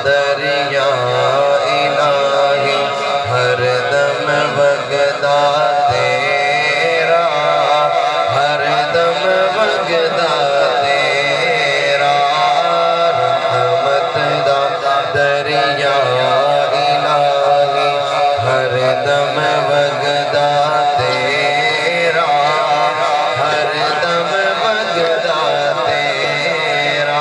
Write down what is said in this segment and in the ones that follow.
دریا الہی ہر دم وگدا تیرا، ہر دم وگدا تیرا، رحمت دا دریا الہی ہر دم وگدا تیرا، ہر دم وگدا تیرا۔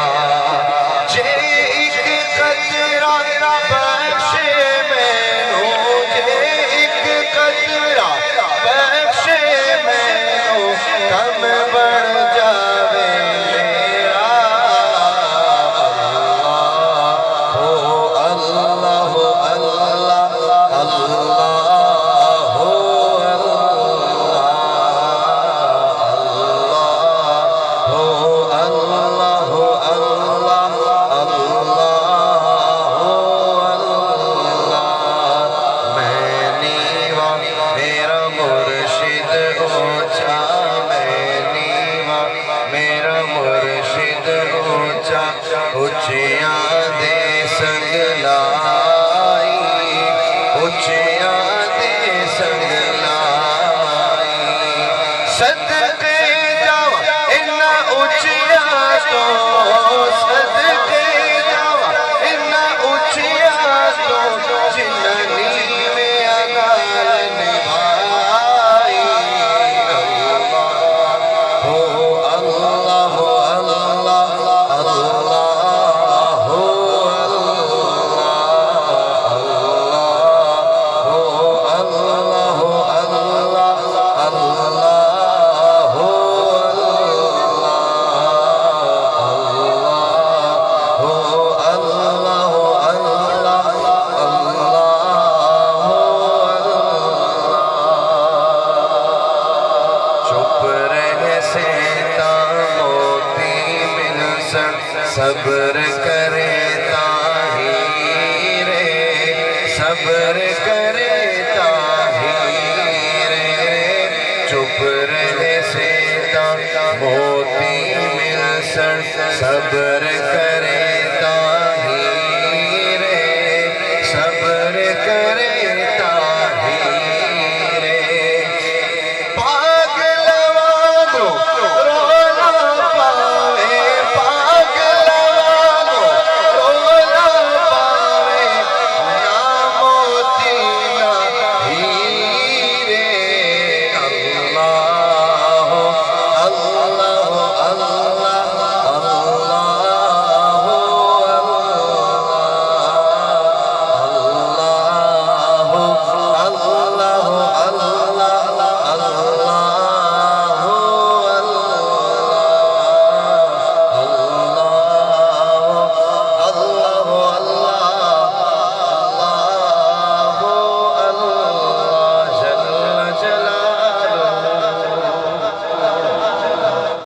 اچھیاں دے سنگ لائی، اچھیاں دے سنگ لائی، صدقے جاواں انہاں اچھیاں تو، صدقے جاواں انہاں اچھیاں تو، جنہاں نیویں نال نبھائی۔ صبر کرے طاہر، صبر کرے طاہر، چپ رہے سیتا موتی مل سن، صبر کرے